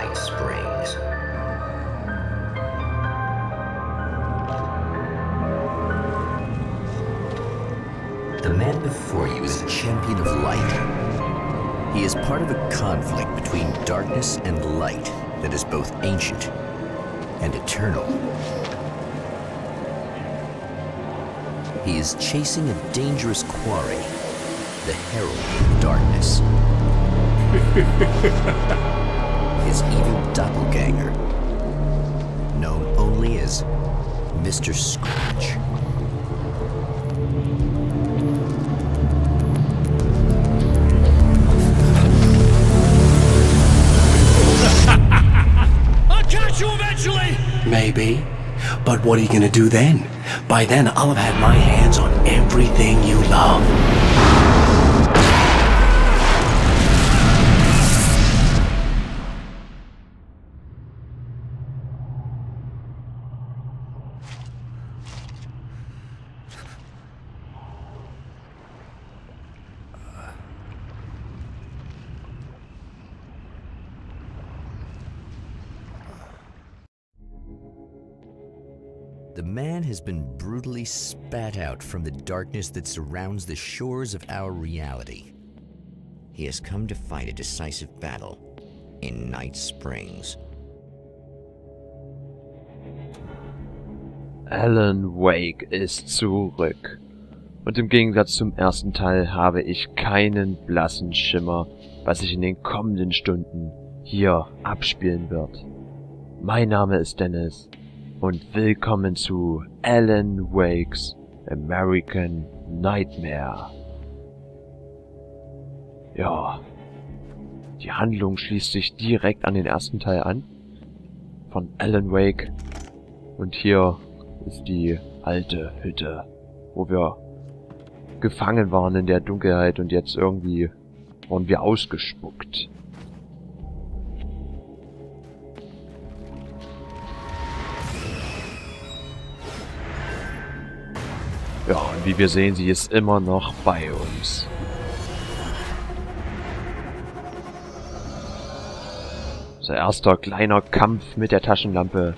night springs. The man before you is a champion of light. He is part of a conflict between darkness and light that is both ancient and eternal. He is chasing a dangerous quarry, the herald of darkness. His evil doppelganger, known only as Mr. Scratch. I'll catch you eventually! Maybe. But what are you gonna do then? By then, I'll have had my hands on everything you love. The man has been brutally spat out from the darkness that surrounds the shores of our reality. He has come to fight a decisive battle in Night Springs. Alan Wake ist zurück. Und im Gegensatz zum ersten Teil habe ich keinen blassen Schimmer, was sich in den kommenden Stunden hier abspielen wird. Mein Name ist Dennis. Und willkommen zu Alan Wakes American Nightmare. Ja, die Handlung schließt sich direkt an den ersten Teil an, von Alan Wake. Und hier ist die alte Hütte, wo wir gefangen waren in der Dunkelheit und jetzt irgendwie wurden wir ausgespuckt. Ja, und wie wir sehen, sie ist immer noch bei uns. Unser erster kleiner Kampf mit der Taschenlampe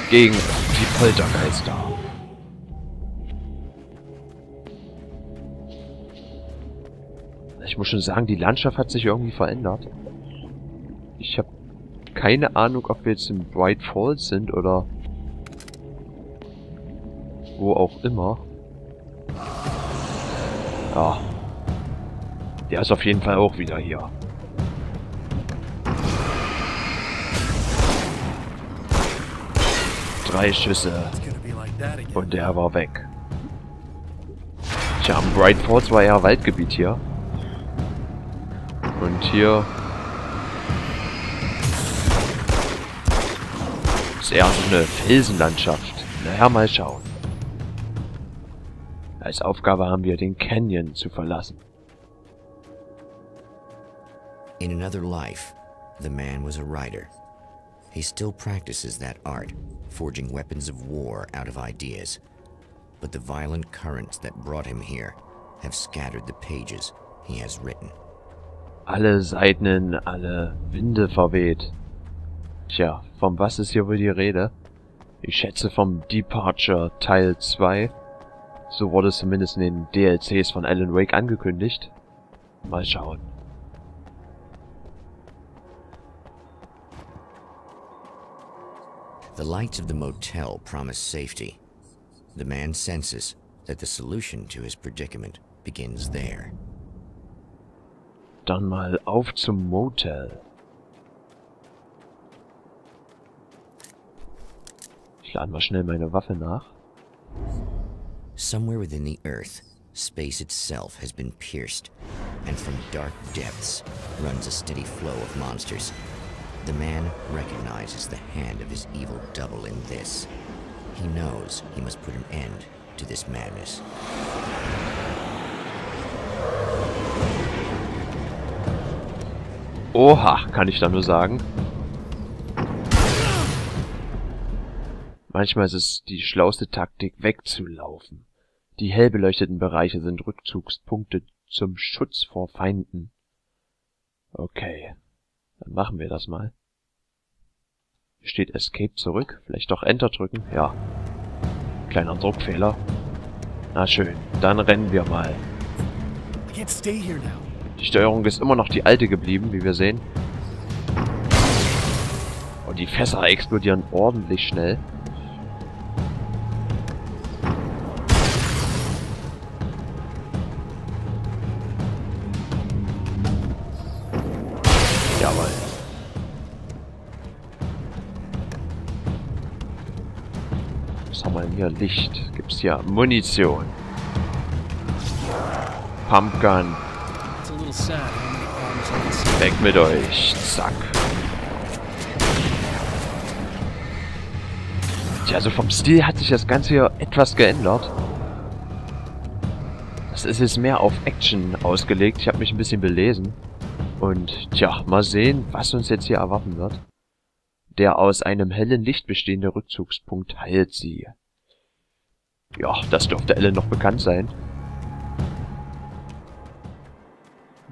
gegen die Poltergeister. Ich muss schon sagen, die Landschaft hat sich irgendwie verändert. Ich habe keine Ahnung, ob wir jetzt in Bright Falls sind oder wo auch immer. Ja. Der ist auf jeden Fall auch wieder hier. Drei Schüsse. Und der war weg. Tja, Bright Falls war ja Waldgebiet hier. Und hier ist eher so eine Felsenlandschaft. Naja, mal schauen. Als Aufgabe haben wir, den Canyon zu verlassen. In another life, the man was a writer. He still practices that art, forging weapons of war out of ideas. But the violent currents that brought him here have scattered the pages he has written. Alle Seiten in alle Winde verweht. Tja, von was ist hier wohl die Rede? Ich schätze vom Departure Teil 2. So wurde es zumindest in den DLCs von Alan Wake angekündigt. Mal schauen. The lights of the motel promise safety. The man senses that the solution to his predicament begins there. Dann mal auf zum Motel. Ich lade mal schnell meine Waffe nach. Somewhere within the earth, space itself has been pierced, and from dark depths runs a steady flow of monsters. The man recognizes the hand of his evil double in this. He knows he must put an end to this madness. Oha, kann ich da nur sagen. Manchmal ist es die schlauste Taktik, wegzulaufen. Die hell beleuchteten Bereiche sind Rückzugspunkte zum Schutz vor Feinden. Okay. Dann machen wir das mal. Hier steht Escape zurück. Vielleicht doch Enter drücken. Ja. Kleiner Druckfehler. Na schön. Dann rennen wir mal. I can't stay here now. Die Steuerung ist immer noch die alte geblieben, wie wir sehen. Und die Fässer explodieren ordentlich schnell. Jawohl. Was haben wir denn hier? Licht. Gibt's hier Munition. Pumpgun. Weg mit euch. Zack. Tja, also vom Stil hat sich das Ganze hier etwas geändert. Das ist jetzt mehr auf Action ausgelegt. Ich habe mich ein bisschen belesen. Und tja, mal sehen, was uns jetzt hier erwarten wird. Der aus einem hellen Licht bestehende Rückzugspunkt heilt sie. Ja, das dürfte Ellen noch bekannt sein.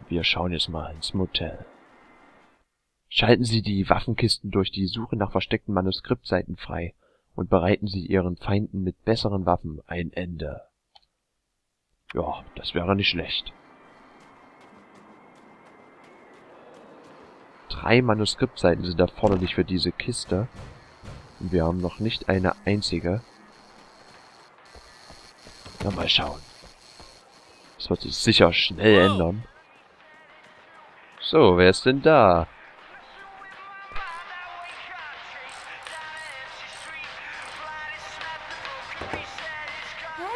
Wir schauen jetzt mal ins Motel. Schalten Sie die Waffenkisten durch die Suche nach versteckten Manuskriptseiten frei und bereiten Sie Ihren Feinden mit besseren Waffen ein Ende. Ja, das wäre nicht schlecht. 3 Manuskriptseiten sind erforderlich für diese Kiste. Und wir haben noch nicht eine einzige. Na, mal schauen. Das wird sich sicher schnell ändern. So, wer ist denn da?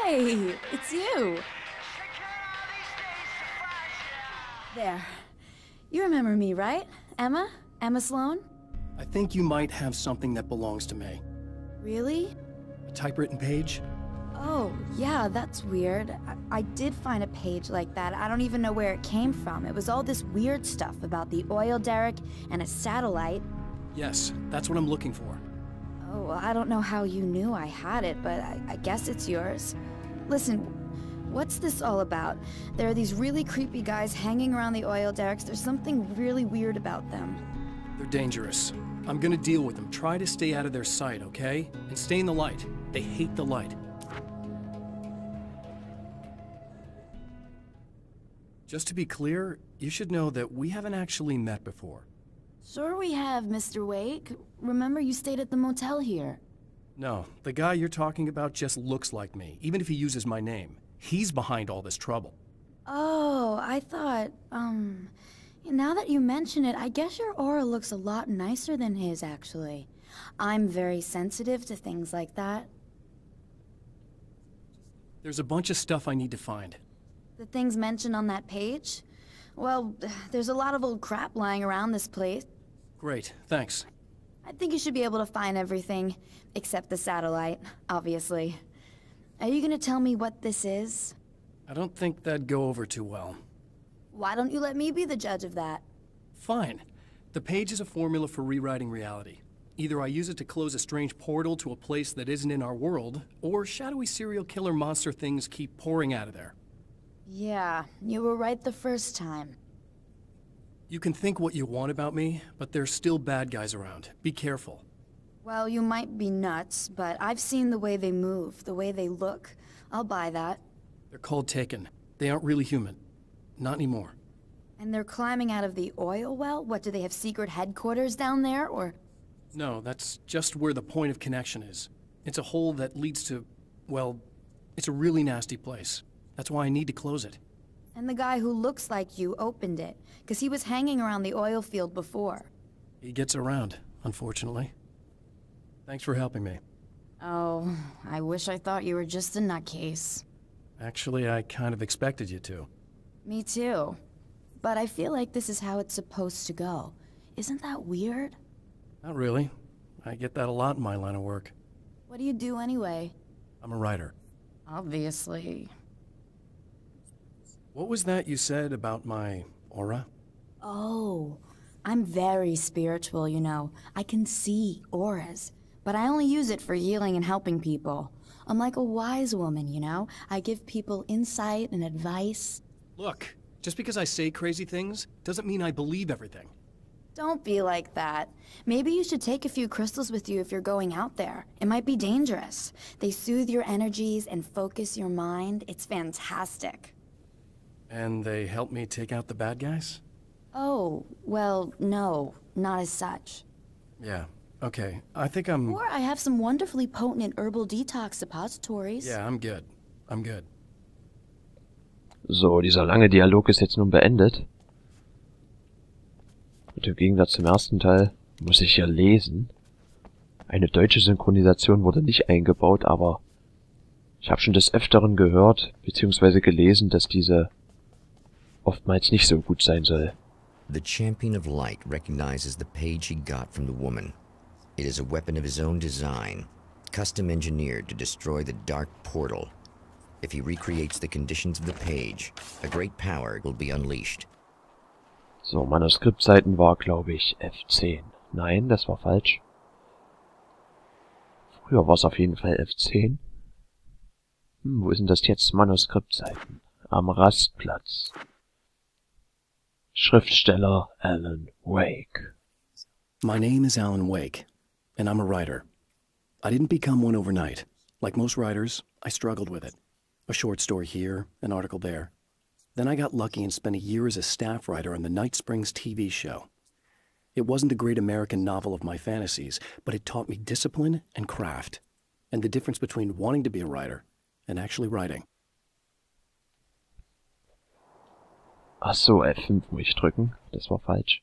Hey, it's you. There. You remember me, right? Emma? Emma Sloan? I think you might have something that belongs to me. Really? A typewritten page? Oh, yeah, that's weird. I did find a page like that. I don't even know where it came from. It was all this weird stuff about the oil derrick and a satellite. Yes, that's what I'm looking for. Oh, well, I don't know how you knew I had it, but I guess it's yours. Listen, what's this all about? There are these really creepy guys hanging around the oil derricks. There's something really weird about them. They're dangerous. I'm gonna deal with them. Try to stay out of their sight, okay? And stay in the light. They hate the light. Just to be clear, you should know that we haven't actually met before. Sure we have, Mr. Wake. Remember you stayed at the motel here. No, the guy you're talking about just looks like me, even if he uses my name. He's behind all this trouble. Oh, I thought, now that you mention it, I guess your aura looks a lot nicer than his, actually. I'm very sensitive to things like that. There's a bunch of stuff I need to find. The things mentioned on that page? Well, there's a lot of old crap lying around this place. Great, thanks. I think you should be able to find everything, except the satellite, obviously. Are you gonna tell me what this is? I don't think that'd go over too well. Why don't you let me be the judge of that? Fine. The page is a formula for rewriting reality. Either I use it to close a strange portal to a place that isn't in our world, or shadowy serial killer monster things keep pouring out of there. Yeah, you were right the first time. You can think what you want about me, but there's still bad guys around. Be careful. Well, you might be nuts, but I've seen the way they move, the way they look. I'll buy that. They're called Taken. They aren't really human. Not anymore. And they're climbing out of the oil well? What, do they have secret headquarters down there, or...? No, that's just where the point of connection is. It's a hole that leads to... well, it's a really nasty place. That's why I need to close it. And the guy who looks like you opened it, because he was hanging around the oil field before. He gets around, unfortunately. Thanks for helping me. Oh, I wish I thought you were just a nutcase. Actually, I kind of expected you to. Me too. But I feel like this is how it's supposed to go. Isn't that weird? Not really. I get that a lot in my line of work. What do you do anyway? I'm a writer. Obviously. What was that you said about my aura? Oh, I'm very spiritual, you know. I can see auras, but I only use it for healing and helping people. I'm like a wise woman, you know? I give people insight and advice. Look, just because I say crazy things doesn't mean I believe everything. Don't be like that. Maybe you should take a few crystals with you if you're going out there. It might be dangerous. They soothe your energies and focus your mind. It's fantastic. And they help me take out the bad guys? Oh, well, no, not as such. Yeah, okay. I think I'm... Or I have some wonderfully potent herbal detox suppositories. Yeah, I'm good. I'm good. So, dieser lange Dialog ist jetzt nun beendet. Und im Gegensatz zum ersten Teil muss ich hier lesen. Eine deutsche Synchronisation wurde nicht eingebaut, aber ich habe schon des Öfteren gehört, beziehungsweise gelesen, dass diese oftmals nicht so gut sein soll. The champion of light recognizes the page he got from the woman. It is a weapon of his own design, custom engineered to destroy the dark portal. If he recreates the conditions of the page, a great power will be unleashed. So, Manuskriptseiten war, glaube ich, F10. Nein, das war falsch. Früher war es auf jeden Fall F10. Wo sind das jetzt? Manuskriptseiten. Am Rastplatz. Schriftsteller Alan Wake. My name is Alan Wake, and I'm a writer. I didn't become one overnight. Like most writers, I struggled with it. A short story here, an article there. Then I got lucky and spent a year as a staff writer on the Night Springs TV show. It wasn't the great American novel of my fantasies, but it taught me discipline and craft, and the difference between wanting to be a writer and actually writing. Ach so, F5 muss ich drücken. Das war falsch.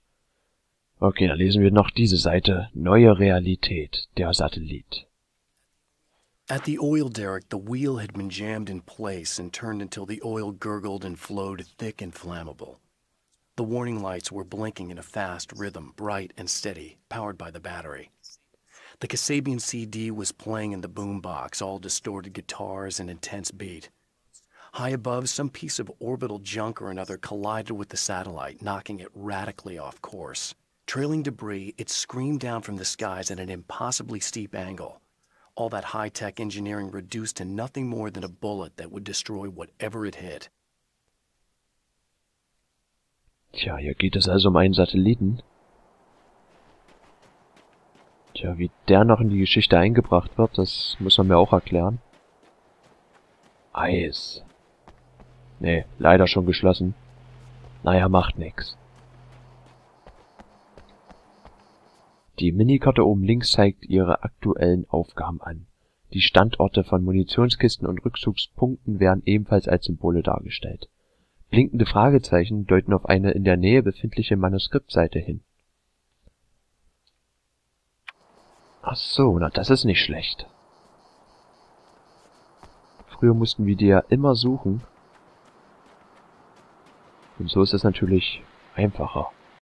Okay, dann lesen wir noch diese Seite. Neue Realität, der Satellit. At the oil derrick, the wheel had been jammed in place and turned until the oil gurgled and flowed thick and flammable. The warning lights were blinking in a fast rhythm, bright and steady, powered by the battery. The Kasabian CD was playing in the boombox, all distorted guitars and intense beat. High above, some piece of orbital junk or another collided with the satellite, knocking it radically off course. Trailing debris, it screamed down from the skies at an impossibly steep angle. All that high-tech engineering reduced to nothing more than a bullet that would destroy whatever it hit. Tja, hier geht es also um einen Satelliten. Tja, wie der noch in die Geschichte eingebracht wird, das muss man mir auch erklären. Eis. Nee, leider schon geschlossen. Naja, macht nix. Die Minikarte oben links zeigt ihre aktuellen Aufgaben an. Die Standorte von Munitionskisten und Rückzugspunkten werden ebenfalls als Symbole dargestellt. Blinkende Fragezeichen deuten auf eine in der Nähe befindliche Manuskriptseite hin. Ach so, na das ist nicht schlecht. Früher mussten wir die ja immer suchen. Und so ist es natürlich einfacher.